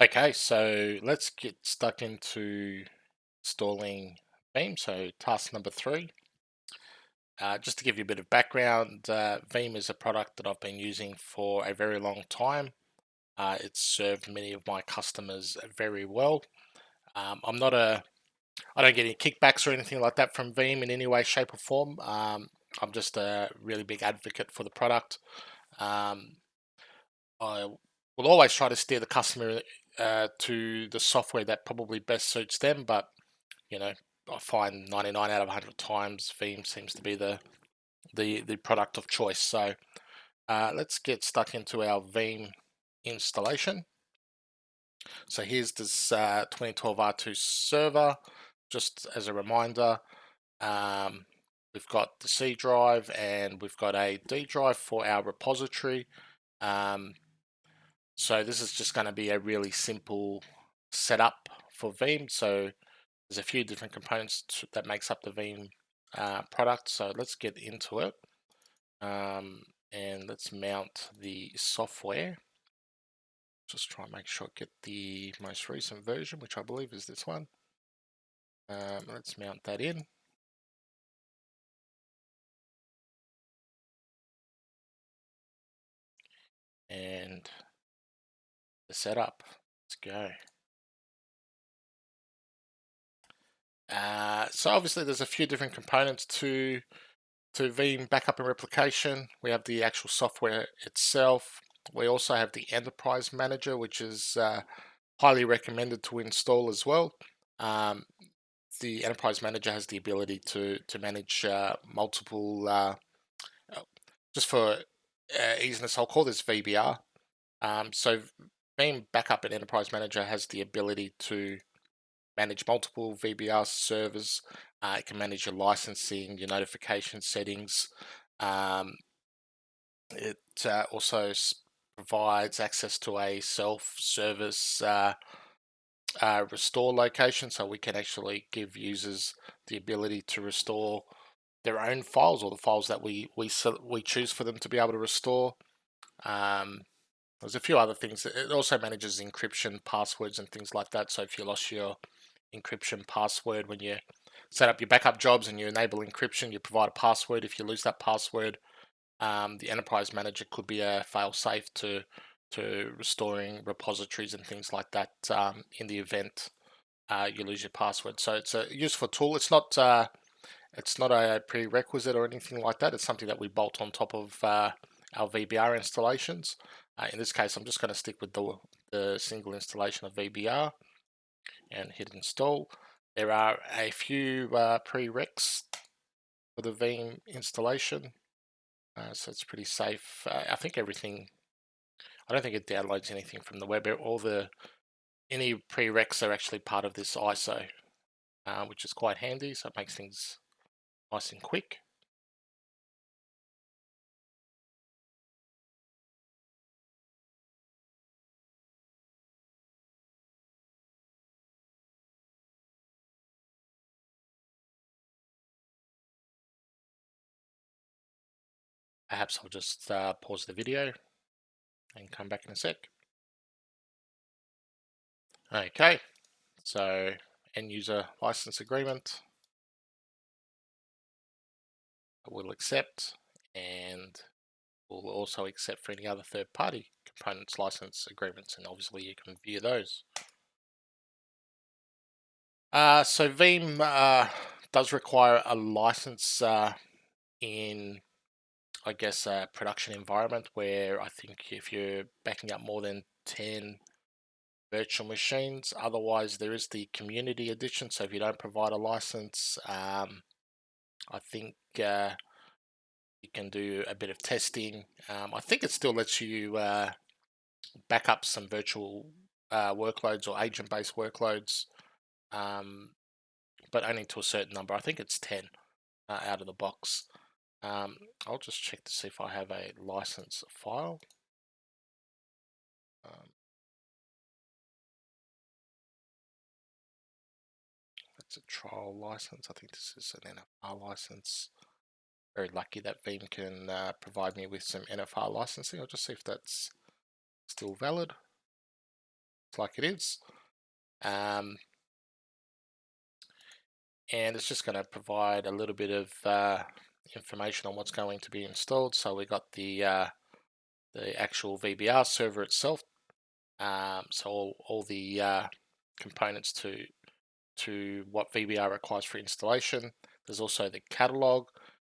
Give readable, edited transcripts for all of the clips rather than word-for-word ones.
Okay, so let's get stuck into installing Veeam. So task number 3. Just to give you a bit of background, Veeam is a product that I've been using for a very long time. It's served many of my customers very well. I don't get any kickbacks or anything like that from Veeam in any way, shape, or form. I'm just a really big advocate for the product. Um, I will always try to steer the customer to the software that probably best suits them, but you know, I find 99 out of 100 times Veeam seems to be the product of choice. So let's get stuck into our Veeam installation. So here's this 2012 R2 server. Just as a reminder, um, we've got the C drive and we've got a D drive for our repository. Um, so this is just going to be a really simple setup for Veeam. So there's a few different components that makes up the Veeam product. So let's get into it. And let's mount the software. Just try and make sure I get the most recent version, which I believe is this one. Let's mount that in. And the setup. Let's go. So obviously there's a few different components to Veeam backup and replication. We have the actual software itself. We also have the enterprise manager, which is highly recommended to install as well. The enterprise manager has the ability to manage multiple, just for easiness, I'll call this VBR. So Veeam backup and enterprise manager has the ability to manage multiple VBR servers. It can manage your licensing, your notification settings. It also provides access to a self-service restore location, so we can actually give users the ability to restore their own files or the files that we choose for them to be able to restore. There's a few other things. It also manages encryption, passwords, and things like that. So if you lost your encryption password when you set up your backup jobs and you enable encryption, you provide a password. If you lose that password, the enterprise manager could be a fail-safe to restoring repositories and things like that in the event you lose your password. So it's a useful tool. It's not a prerequisite or anything like that. It's something that we bolt on top of our VBR installations. In this case, I'm just going to stick with the single installation of VBR and hit install. There are a few prereqs for the Veeam installation, so it's pretty safe. I think everything. I don't think it downloads anything from the web. Any prereqs are actually part of this ISO, which is quite handy. So it makes things nice and quick. Perhaps I'll just pause the video and come back in a sec. Okay, so end user license agreement, we'll accept, and we'll also accept for any other third-party components license agreements, and obviously you can view those. So Veeam does require a license in, I guess, a production environment where I think if you're backing up more than 10 virtual machines, otherwise there is the community edition. So if you don't provide a license, I think you can do a bit of testing. I think it still lets you back up some virtual workloads or agent-based workloads, but only to a certain number. I think it's 10 out of the box. I'll just check to see if I have a license file. That's a trial license. I think this is an NFR license. Very lucky that Veeam can provide me with some NFR licensing. I'll just see if that's still valid. like it is. And it's just going to provide a little bit of information on what's going to be installed. So we got the actual VBR server itself. So all the components to what VBR requires for installation. There's also the catalog.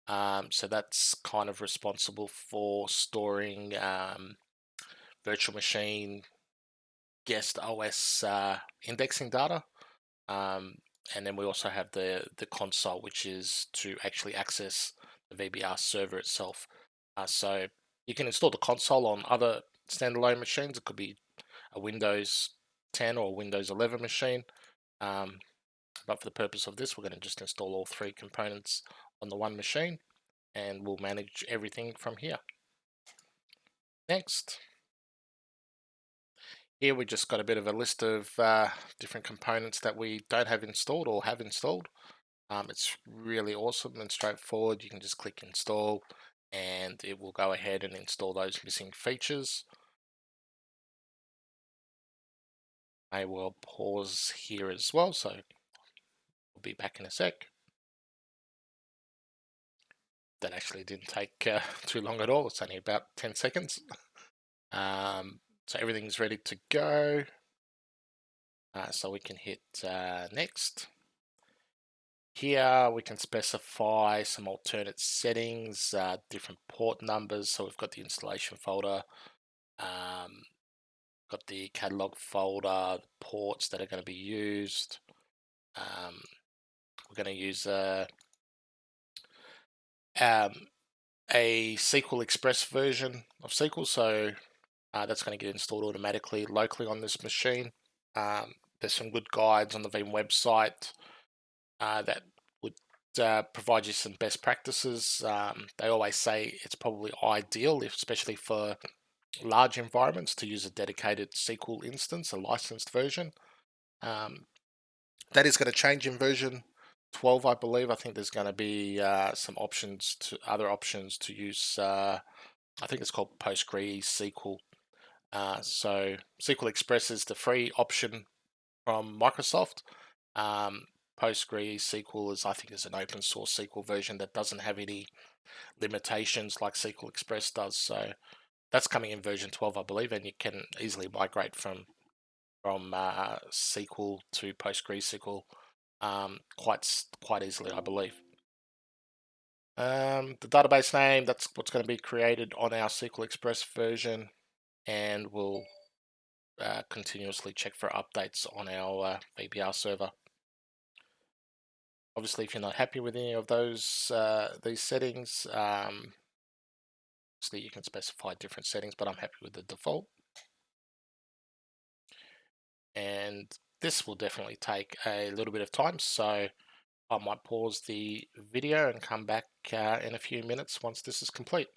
So that's kind of responsible for storing virtual machine guest OS indexing data. And then we also have the console, which is to actually access the VBR server itself. So you can install the console on other standalone machines. It could be a Windows 10 or a Windows 11 machine. But for the purpose of this, we're going to just install all three components on the one machine, and we'll manage everything from here. Next. Here we just got a bit of a list of different components that we don't have installed or have installed. It's really awesome and straightforward. You can just click install and it will go ahead and install those missing features. I will pause here as well, so I'll be back in a sec. That actually didn't take too long at all. It's only about 10 seconds. So everything's ready to go. So we can hit next. Here we can specify some alternate settings, different port numbers. So we've got the installation folder, got the catalog folder, the ports that are going to be used. We're going to use a SQL Express version of SQL, so that's going to get installed automatically locally on this machine. There's some good guides on the Veeam website that would provide you some best practices. They always say it's probably ideal, especially for large environments, to use a dedicated SQL instance, a licensed version. That is going to change in version 12, I believe. I think there's going to be some other options to use. I think it's called PostgreSQL. So SQL Express is the free option from Microsoft. PostgreSQL is, I think, is an open source SQL version that doesn't have any limitations like SQL Express does. So that's coming in version 12, I believe, and you can easily migrate from SQL to PostgreSQL quite easily, I believe. The database name, that's what's going to be created on our SQL Express version, and we'll continuously check for updates on our VBR server. Obviously, if you're not happy with any of those these settings, obviously you can specify different settings, but I'm happy with the default. And this will definitely take a little bit of time, so I might pause the video and come back in a few minutes once this is complete.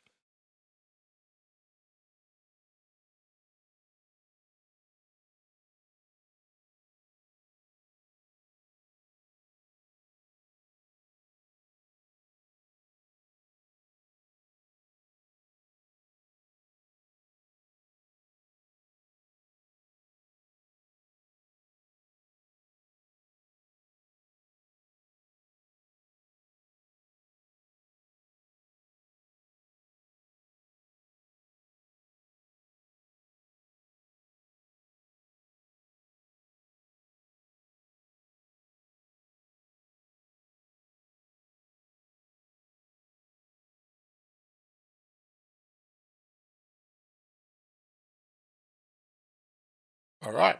All right,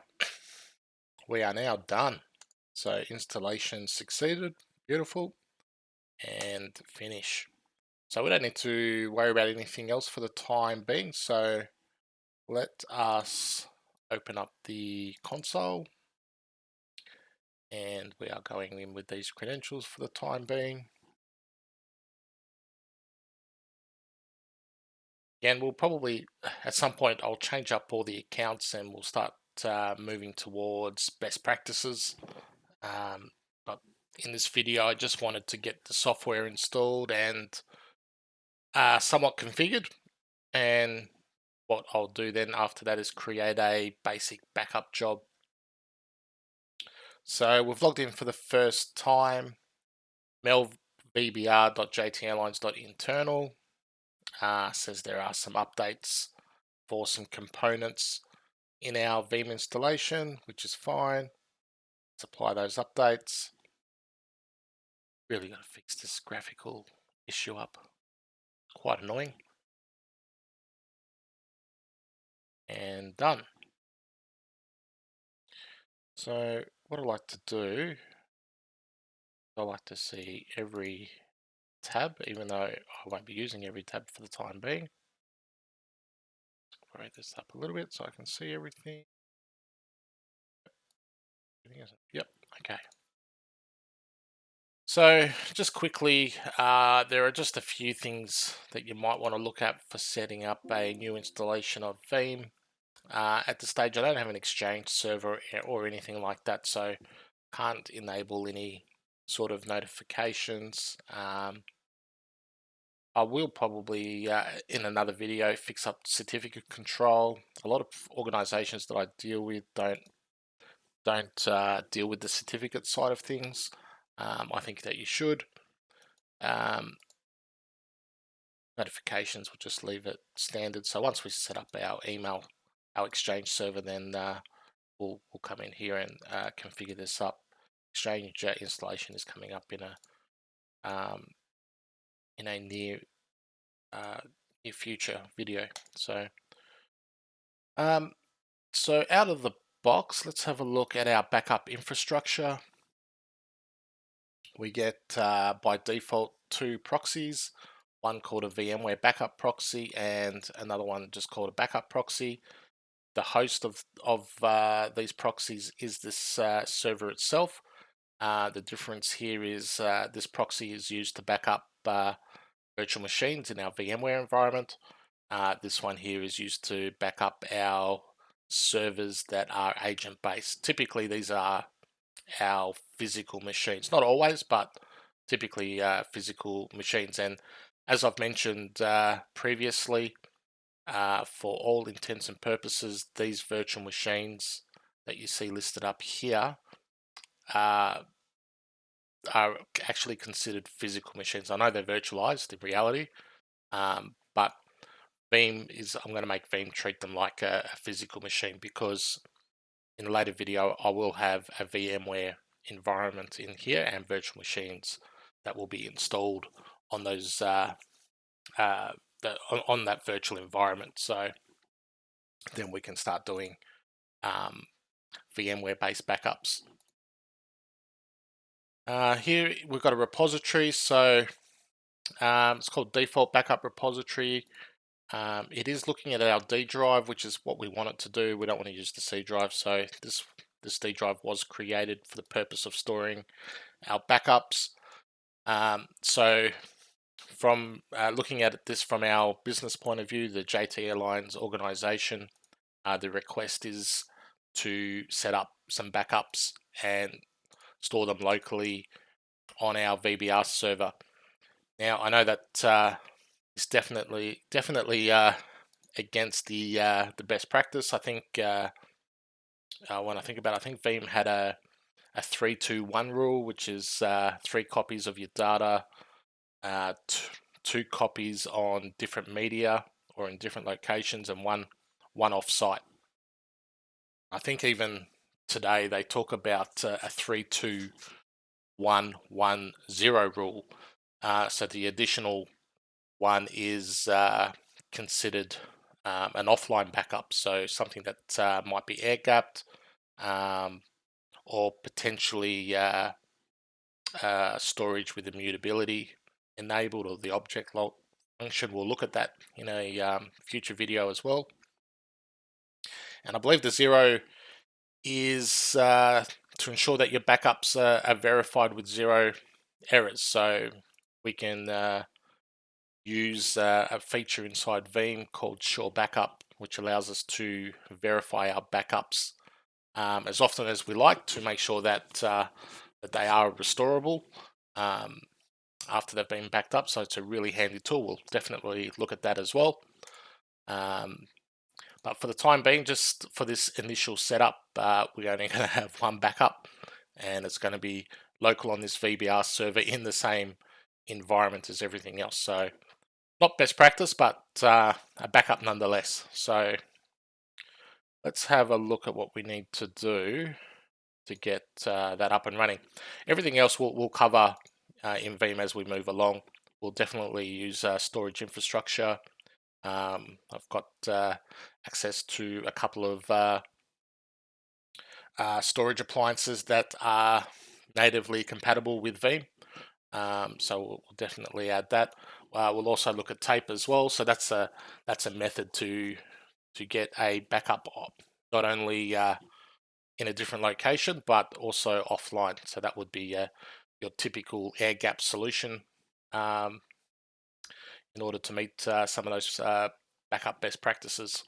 we are now done. So installation succeeded, beautiful, and finish. So we don't need to worry about anything else for the time being. So let us open up the console, and we are going in with these credentials for the time being. And we'll probably, at some point, I'll change up all the accounts and we'll start moving towards best practices. But in this video, I just wanted to get the software installed and somewhat configured. And what I'll do then after that is create a basic backup job. So we've logged in for the first time. Mel vbr.jtairlines.internal says there are some updates for some components in our Veeam installation, which is fine. Let's apply those updates. Really got to fix this graphical issue up. Quite annoying. And done. So what I like to do, I like to see every tab, even though I won't be using every tab for the time being. Break this up a little bit so I can see everything. Yep, okay. So just quickly, there are just a few things that you might want to look at for setting up a new installation of Veeam. At this stage, I don't have an Exchange server or anything like that, so can't enable any sort of notifications. I will probably, in another video, fix up certificate control. A lot of organizations that I deal with don't deal with the certificate side of things. I think that you should. Notifications, we'll just leave it standard. So once we set up our email, our Exchange server, then we'll come in here and configure this up. Exchange installation is coming up in a near future video. So out of the box, let's have a look at our backup infrastructure. We get by default 2 proxies, one called a VMware backup proxy and another one just called a backup proxy. The host of these proxies is this server itself. The difference here is this proxy is used to back up virtual machines in our VMware environment. This one here is used to back up our servers that are agent based. Typically these are our physical machines, not always, but typically physical machines. And as I've mentioned previously, for all intents and purposes, these virtual machines that you see listed up here are actually considered physical machines. I know they're virtualized in reality, but Veeam is, I'm going to make Veeam treat them like a physical machine, because in a later video I will have a VMware environment in here and virtual machines that will be installed on those on that virtual environment. So then we can start doing VMware based backups. Here we've got a repository, so it's called default backup repository. It is looking at our D drive, which is what we want it to do. We don't want to use the C drive, so this D drive was created for the purpose of storing our backups. So from looking at this from our business point of view, the JT Airlines organization, the request is to set up some backups and store them locally on our VBR server. Now I know that is definitely against the best practice. I think when I think about it, I think Veeam had a 3-2-1 rule, which is 3 copies of your data, 2 copies on different media or in different locations, and one off-site. I think even today they talk about a 3-2-1-1-0 rule. So the additional one is considered an offline backup, so something that might be air gapped or potentially storage with immutability enabled, or the object lock function. We'll look at that in a future video as well. And I believe the 0 is to ensure that your backups are verified with 0 errors. So we can use a feature inside Veeam called Sure Backup, which allows us to verify our backups as often as we like, to make sure that that they are restorable after they've been backed up. So it's a really handy tool. We'll definitely look at that as well. But for the time being, just for this initial setup, we're only going to have one backup, and it's going to be local on this VBR server in the same environment as everything else. So not best practice, but a backup nonetheless. So let's have a look at what we need to do to get that up and running. Everything else we'll cover in Veeam as we move along. We'll definitely use storage infrastructure. I've got access to a couple of storage appliances that are natively compatible with Veeam. So we'll definitely add that. We'll also look at tape as well. So that's a method to get a backup not only in a different location but also offline. So that would be your typical air gap solution in order to meet some of those backup best practices.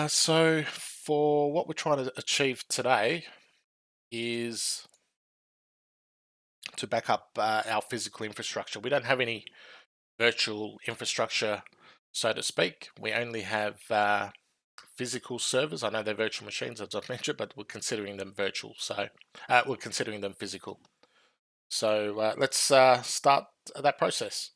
So for what we're trying to achieve today is to back up our physical infrastructure. We don't have any virtual infrastructure, so to speak. We only have physical servers. I know they're virtual machines, as I've mentioned, but we're considering them virtual. So we're considering them physical. So let's start that process.